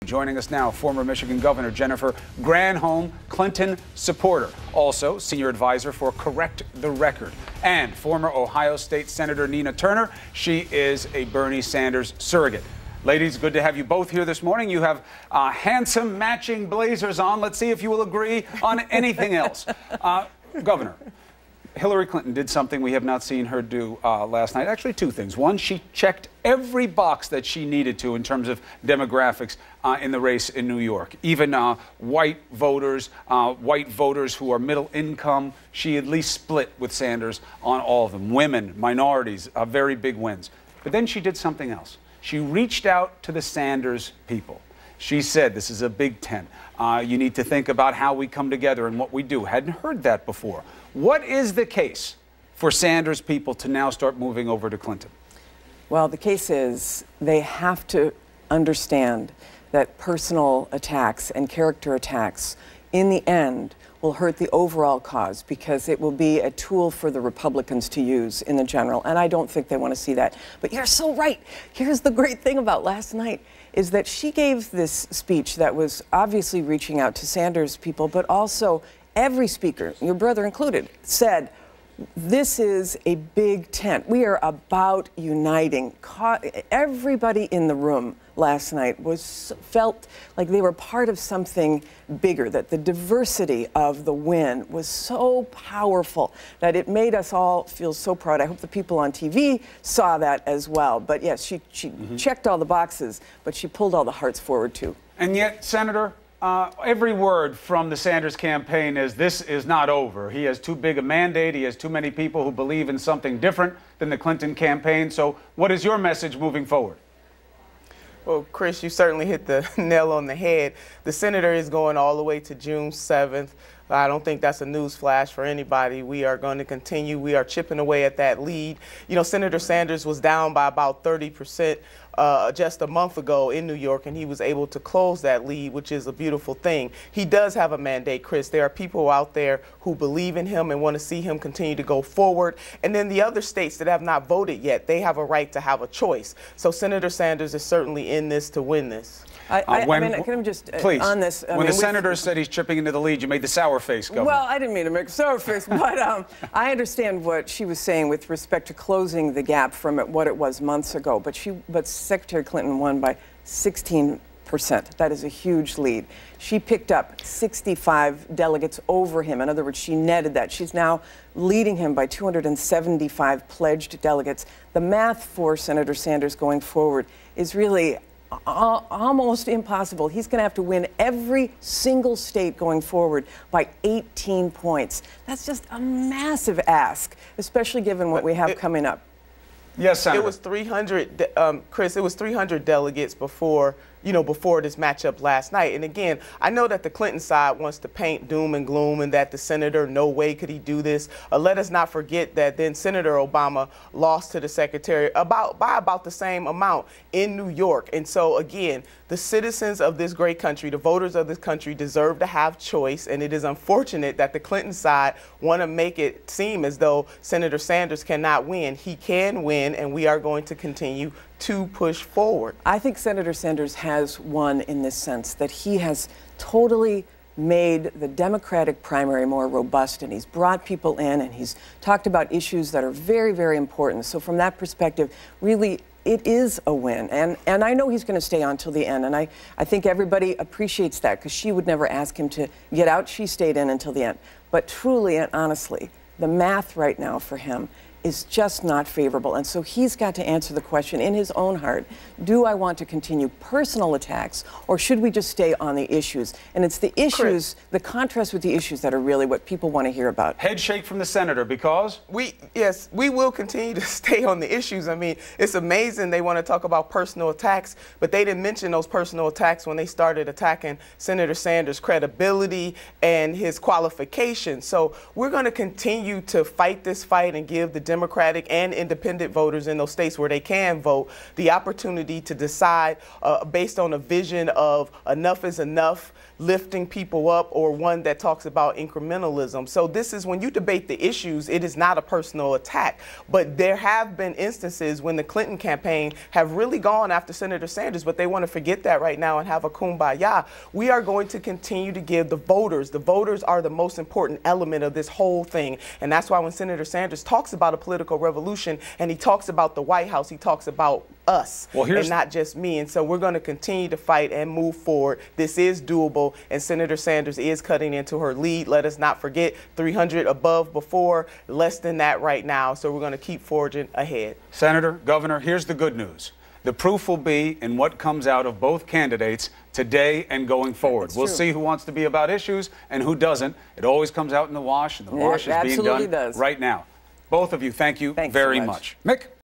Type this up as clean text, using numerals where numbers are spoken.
Joining us now, former Michigan Governor Jennifer Granholm, Clinton supporter, also senior advisor for Correct the Record, and former Ohio State Senator Nina Turner. She is a Bernie Sanders surrogate. Ladies, good to have you both here this morning. You have handsome matching blazers on. Let's see if you will agree on anything else. Governor, Hillary Clinton did something we have not seen her do last night. Actually, two things. One, she checked every box that she needed to in terms of demographics in the race in New York. Even white voters who are middle income, she at least split with Sanders on all of them. Women, minorities, very big wins. But then she did something else. She reached out to the Sanders people. She said, this is a big tent. You need to think about how we come together and what we do. Hadn't heard that before. What is the case for Sanders people to now start moving over to Clinton? Well, the case is they have to understand that personal attacks and character attacks, in the end, will hurt the overall cause because it will be a tool for the Republicans to use in the general. And I don't think they want to see that. But you're so right. Here's the great thing about last night is that she gave this speech that was obviously reaching out to Sanders people, but also every speaker, your brother included, said, this is a big tent. We are about uniting. Everybody in the room last night felt like they were part of something bigger, that the diversity of the win was so powerful that it made us all feel so proud. I hope the people on TV saw that as well. But yes, she checked all the boxes, but she pulled all the hearts forward too. And yet, Senator, every word from the Sanders campaign is this is not over. He has too big a mandate. He has too many people who believe in something different than the Clinton campaign. So what is your message moving forward? Well, Chris, you certainly hit the nail on the head. The senator is going all the way to June 7th. I don't think that's a news flash for anybody. We are going to continue. We are chipping away at that lead. You know, Senator Sanders was down by about 30% just a month ago in New York, and he was able to close that lead, which is a beautiful thing. He does have a mandate, Chris. There are people out there who believe in him and want to see him continue to go forward. And then the other states that have not voted yet, they have a right to have a choice. So Senator Sanders is certainly in this to win this. I mean, can I just, please, on this? When the senator said he's chipping into the lead, you made the sour face, Governor. Well, I didn't mean to make a sour face, but I understand what she was saying with respect to closing the gap from what it was months ago. But Secretary Clinton won by 16%. That is a huge lead. She picked up 65 delegates over him. In other words, she netted that. She's now leading him by 275 pledged delegates. The math for Senator Sanders going forward is really almost impossible. He's going to have to win every single state going forward by 18 points. That's just a massive ask, especially given what we have coming up. Yes, Senator. It was 300, Chris, it was 300 delegates before this matchup last night. And again, I know that the Clinton side wants to paint doom and gloom and that the senator, no way could he do this. Let us not forget that then Senator Obama lost to the secretary by about the same amount in New York. And so again, the citizens of this great country, the voters of this country deserve to have choice. And it is unfortunate that the Clinton side want to make it seem as though Senator Sanders cannot win. He can win, and we are going to continue to push forward. I think Senator Sanders has won in this sense that he has totally made the Democratic primary more robust, and he's brought people in, and he's talked about issues that are very, very important. So from that perspective, really, it is a win. And I know he's going to stay on till the end, and I think everybody appreciates that because she would never ask him to get out. She stayed in until the end. But truly and honestly, the math right now for him is just not favorable. And so he's got to answer the question in his own heart, do I want to continue personal attacks or should we just stay on the issues? And it's the issues, Chris, the contrast with the issues that are really what people want to hear about. Head shake from the senator because? Yes, we will continue to stay on the issues. I mean, it's amazing they want to talk about personal attacks, but they didn't mention those personal attacks when they started attacking Senator Sanders' credibility and his qualifications. So we're going to continue to fight this fight and give the Democratic and independent voters in those states where they can vote the opportunity to decide based on a vision of enough is enough, lifting people up, or one that talks about incrementalism. So this is, when you debate the issues, it is not a personal attack. But there have been instances when the Clinton campaign have really gone after Senator Sanders, but they want to forget that right now and have a kumbaya. We are going to continue to give the voters are the most important element of this whole thing. And that's why when Senator Sanders talks about a political revolution and he talks about the White House, he talks about us and not just me. And so we're going to continue to fight and move forward. This is doable, and Senator Sanders is cutting into her lead. Let us not forget 300 above before, less than that right now. So we're going to keep forging ahead. Senator, Governor, here's the good news. The proof will be in what comes out of both candidates today and going forward. We'll see who wants to be about issues and who doesn't. It always comes out in the wash, and the wash is being done right now. Both of you, thank you very much. Mick?